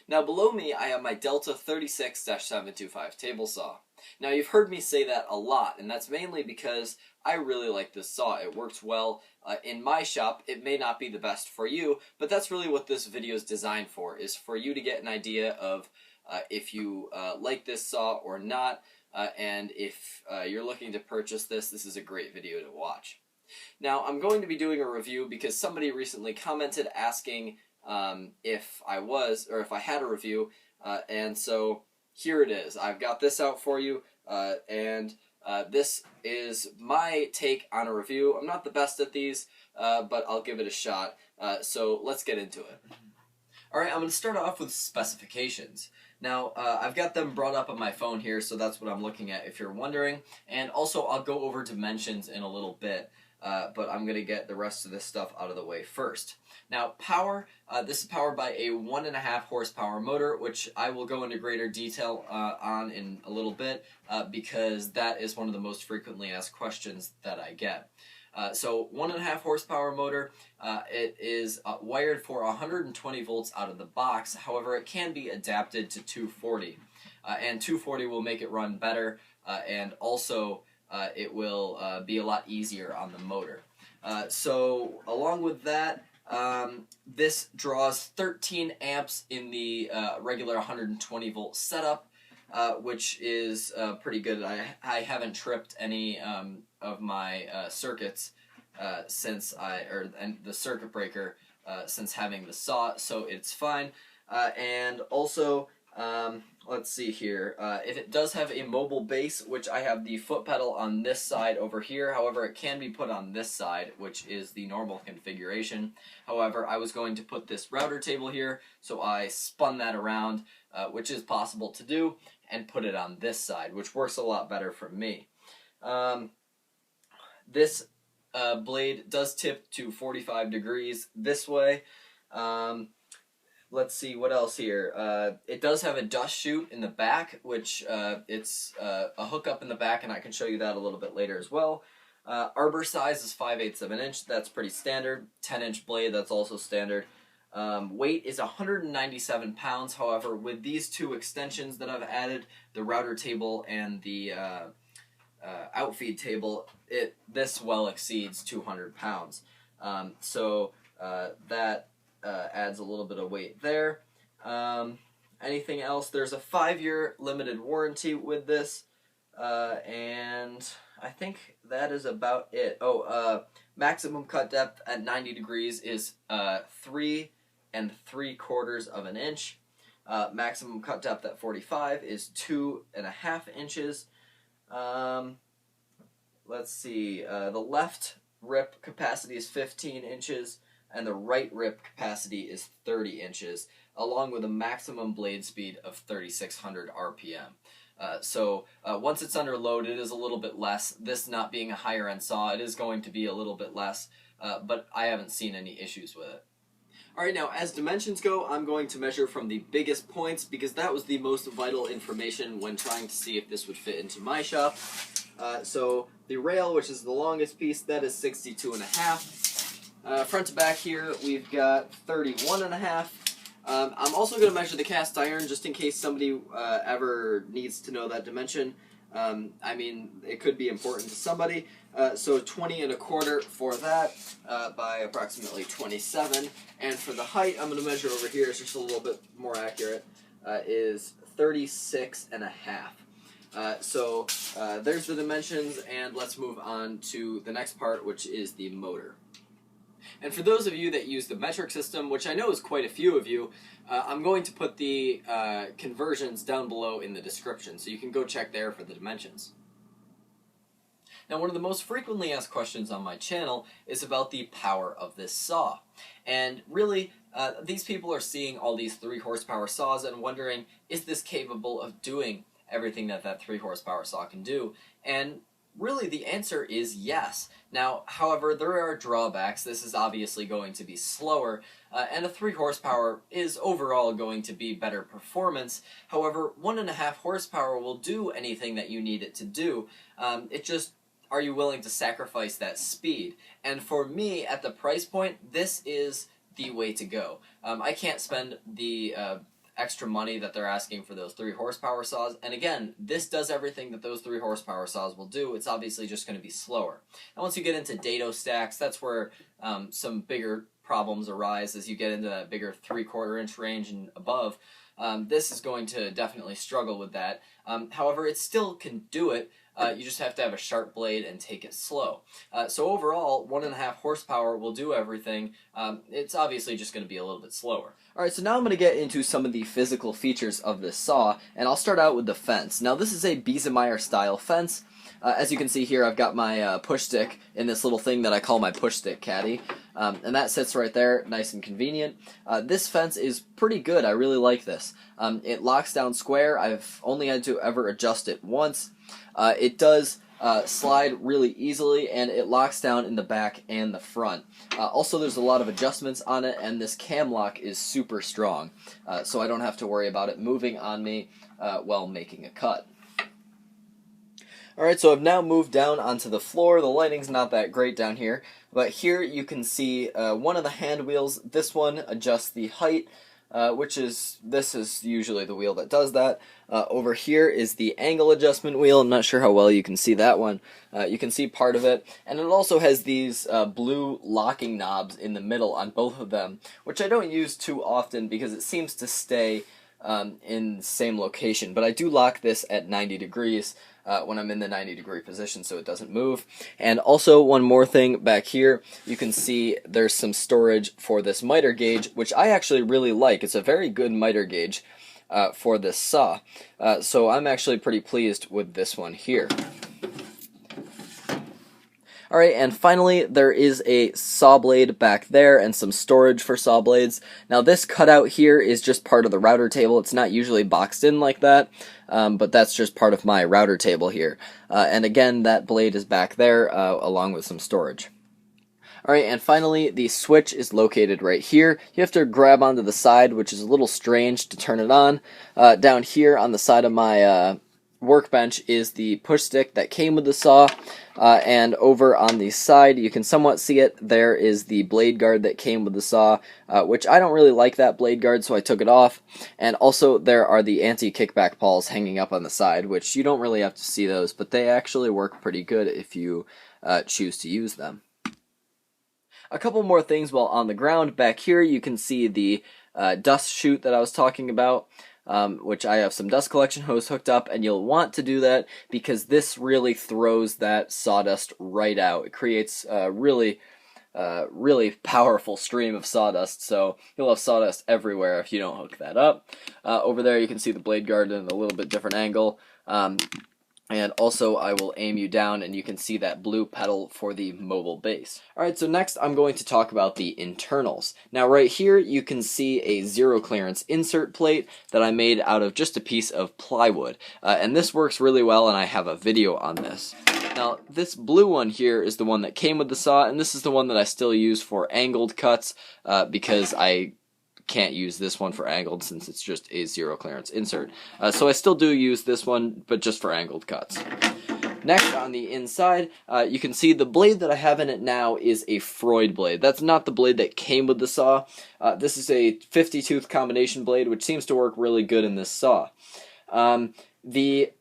Now below me I have my Delta 36-725 table saw. Now you've heard me say that a lot, and that's mainly because I really like this saw. It works well in my shop. It may not be the best for you, but that's really what this video is designed for, is for you to get an idea of if you like this saw or not, and if you're looking to purchase this, this is a great video to watch. Now I'm going to be doing a review because somebody recently commented asking if I had a review, and so here it is. I've got this out for you, and this is my take on a review. I'm not the best at these, but I'll give it a shot. So let's get into it. Alright, I'm going to start off with specifications. Now, I've got them brought up on my phone here, so that's what I'm looking at if you're wondering. And also, I'll go over dimensions in a little bit, but I'm going to get the rest of this stuff out of the way first. Now, power, this is powered by a 1.5 horsepower motor, which I will go into greater detail on in a little bit, because that is one of the most frequently asked questions that I get. So 1.5 horsepower motor, it is wired for 120 volts out of the box. However, it can be adapted to 240, and 240 will make it run better, and also it will be a lot easier on the motor. So along with that, this draws 13 amps in the regular 120 volt setup, which is pretty good. I haven't tripped any of my circuits since and the circuit breaker since having the saw, so it's fine. And also, let's see here. It does have a mobile base, which I have the foot pedal on this side over here. However, it can be put on this side, which is the normal configuration. However, I was going to put this router table here, so I spun that around, which is possible to do, and put it on this side, which works a lot better for me. This blade does tip to 45 degrees this way. Let's see what else here. It does have a dust chute in the back, which it's a hookup in the back, and I can show you that a little bit later as well. Arbor size is 5/8 of an inch. That's pretty standard. 10-inch blade, that's also standard. Weight is 197 pounds. However, with these two extensions that I've added, the router table and the outfeed table, this well exceeds 200 pounds. So that adds a little bit of weight there. Anything else? There's a 5-year limited warranty with this, and I think that is about it. Maximum cut depth at 90 degrees is 3 3/4 of an inch. Maximum cut depth at 45 is 2.5 inches. Let's see, the left rip capacity is 15 inches, and the right rip capacity is 30 inches, along with a maximum blade speed of 3,600 RPM. So once it's under load, it is a little bit less. This not being a higher end saw, it is going to be a little bit less, but I haven't seen any issues with it. Alright, now as dimensions go, I'm going to measure from the biggest points because that was the most vital information when trying to see if this would fit into my shop. So the rail, which is the longest piece, that is 62.5. Front to back here, we've got 31.5. I'm also going to measure the cast iron just in case somebody ever needs to know that dimension. I mean, it could be important to somebody. So 20.25 for that, by approximately 27. And for the height, I'm going to measure over here, it's just a little bit more accurate, is 36.5. So there's the dimensions, and let's move on to the next part, which is the motor. And for those of you that use the metric system, which I know is quite a few of you, I'm going to put the conversions down below in the description, so you can go check there for the dimensions. Now, one of the most frequently asked questions on my channel is about the power of this saw. And really, these people are seeing all these 3 horsepower saws and wondering, is this capable of doing everything that that 3 horsepower saw can do? And really, the answer is yes. Now, however, there are drawbacks. This is obviously going to be slower, and a 3 horsepower is overall going to be better performance. However, 1.5 horsepower will do anything that you need it to do. It just, are you willing to sacrifice that speed? And for me, at the price point, this is the way to go. I can't spend the extra money that they're asking for those 3 horsepower saws. And again, this does everything that those 3 horsepower saws will do. It's obviously just going to be slower. And once you get into dado stacks, that's where some bigger problems arise as you get into that bigger 3/4 inch range and above. This is going to definitely struggle with that. However, it still can do it. You just have to have a sharp blade and take it slow. So overall, 1.5 horsepower will do everything. It's obviously just going to be a little bit slower. Alright, so now I'm going to get into some of the physical features of this saw, and I'll start out with the fence. Now this is a Biesemeyer style fence. As you can see here, I've got my push stick in this little thing that I call my push stick caddy, and that sits right there, nice and convenient. This fence is pretty good. I really like this. It locks down square. I've only had to ever adjust it once. It does slide really easily, and it locks down in the back and the front. Also, there's a lot of adjustments on it, and this cam lock is super strong, so I don't have to worry about it moving on me while making a cut. Alright, so I've now moved down onto the floor. The lighting's not that great down here, but here you can see one of the hand wheels. This one adjusts the height, this is usually the wheel that does that. Over here is the angle adjustment wheel. I'm not sure how well you can see that one. You can see part of it, and it also has these blue locking knobs in the middle on both of them, which I don't use too often because it seems to stay in the same location, but I do lock this at 90 degrees when I'm in the 90-degree position so it doesn't move. And also, one more thing back here, you can see there's some storage for this miter gauge, which I actually really like. It's a very good miter gauge for this saw, so I'm actually pretty pleased with this one here. Alright, and finally there is a saw blade back there and some storage for saw blades. Now this cutout here is just part of the router table. It's not usually boxed in like that, but that's just part of my router table here. And again, that blade is back there along with some storage. Alright, and finally the switch is located right here. You have to grab onto the side, which is a little strange to turn it on. Down here on the side of my workbench is the push stick that came with the saw, and over on the side, you can somewhat see it, there is the blade guard that came with the saw, which I don't really like that blade guard, so I took it off. And also there are the anti-kickback pawls hanging up on the side, which you don't really have to see those, but they actually work pretty good if you choose to use them. A couple more things while on the ground. Back here you can see the dust chute that I was talking about, which I have some dust collection hose hooked up, and you'll want to do that because this really throws that sawdust right out. It creates a really powerful stream of sawdust, so you'll have sawdust everywhere if you don't hook that up. Over there you can see the blade guard in a little bit different angle. And also I will aim you down and you can see that blue pedal for the mobile base. Alright, so next I'm going to talk about the internals. Now right here you can see a zero clearance insert plate that I made out of just a piece of plywood. And this works really well, and I have a video on this. Now this blue one here is the one that came with the saw, and this is the one that I still use for angled cuts because I can't use this one for angled since it's just a zero clearance insert. So I still do use this one, but just for angled cuts. Next, on the inside, you can see the blade that I have in it now is a Freud blade. That's not the blade that came with the saw. This is a 50-tooth combination blade, which seems to work really good in this saw. The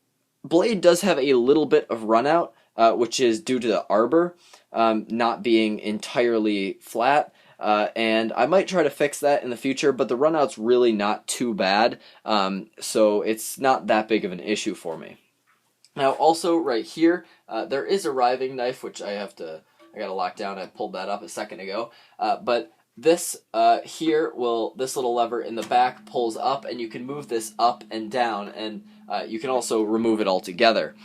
blade does have a little bit of runout, which is due to the arbor not being entirely flat. And I might try to fix that in the future, but the runout's really not too bad, so it's not that big of an issue for me. Now also right here, there is a riving knife, which I gotta lock down. I pulled that up a second ago, but this this little lever in the back pulls up, and you can move this up and down, and you can also remove it altogether,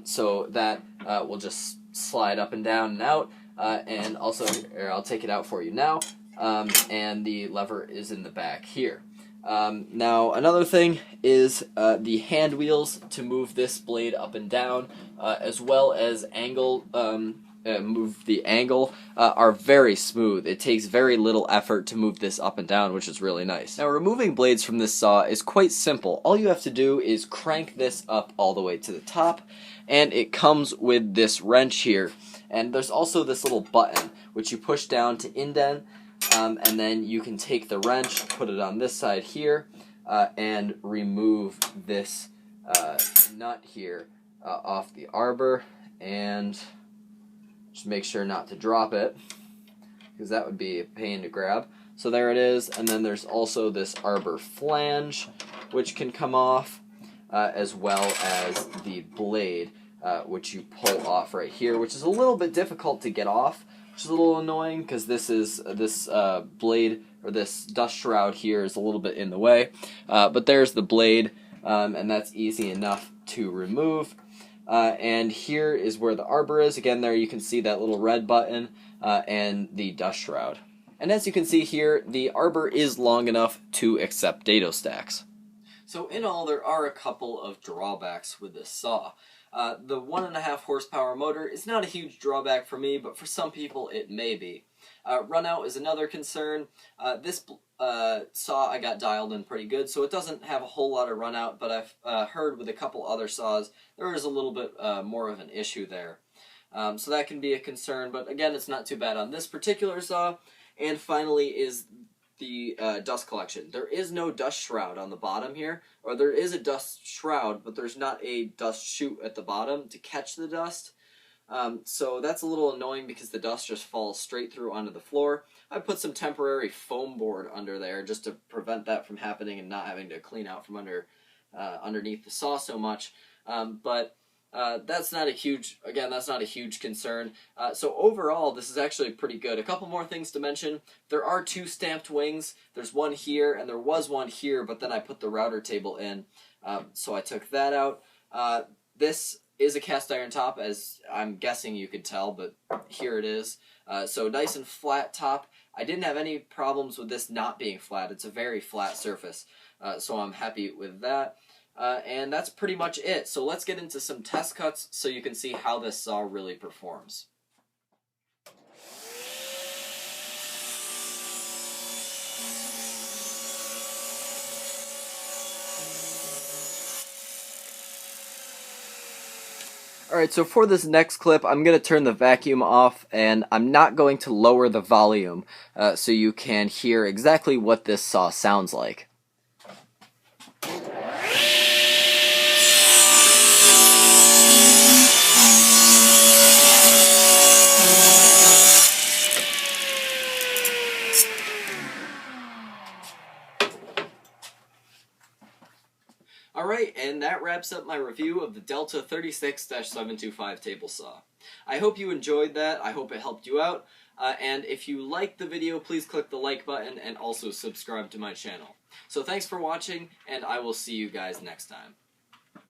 so that will just slide up and down and out. And also, I'll take it out for you now, and the lever is in the back here. Now, another thing is the hand wheels to move this blade up and down, as well as move the angle, are very smooth. It takes very little effort to move this up and down, which is really nice. Now, removing blades from this saw is quite simple. All you have to do is crank this up all the way to the top, and it comes with this wrench here. And there's also this little button, which you push down to indent, and then you can take the wrench, put it on this side here, and remove this nut here off the arbor, and just make sure not to drop it, because that would be a pain to grab. So there it is, and then there's also this arbor flange, which can come off, as well as the blade, which you pull off right here, which is a little bit difficult to get off, which is a little annoying, because this blade, or this dust shroud here, is a little bit in the way. But there's the blade, and that's easy enough to remove. And here is where the arbor is. Again, there you can see that little red button and the dust shroud. And as you can see here, the arbor is long enough to accept dado stacks. So in all, there are a couple of drawbacks with this saw. The 1.5 horsepower motor is not a huge drawback for me, but for some people it may be. Runout is another concern. This saw I got dialed in pretty good, so it doesn't have a whole lot of runout, but I've heard with a couple other saws there is a little bit more of an issue there. So that can be a concern, but again, it's not too bad on this particular saw. And finally is the dust collection. There is no dust shroud on the bottom here, or there is a dust shroud, but there's not a dust chute at the bottom to catch the dust. So that's a little annoying because the dust just falls straight through onto the floor. I put some temporary foam board under there just to prevent that from happening and not having to clean out from underneath the saw so much. But that's not a huge concern. So overall, this is actually pretty good. A couple more things to mention. There are 2 stamped wings. There's one here, and there was one here, but then I put the router table in, so I took that out. This is a cast iron top, as I'm guessing you could tell, but here it is. So nice and flat top. I didn't have any problems with this not being flat. It's a very flat surface, so I'm happy with that. And that's pretty much it. So let's get into some test cuts so you can see how this saw really performs. Alright, so for this next clip, I'm going to turn the vacuum off, and I'm not going to lower the volume so you can hear exactly what this saw sounds like. Alright, and that wraps up my review of the Delta 36-725 table saw. I hope you enjoyed that, I hope it helped you out, and if you liked the video, please click the like button and also subscribe to my channel. So thanks for watching, and I will see you guys next time.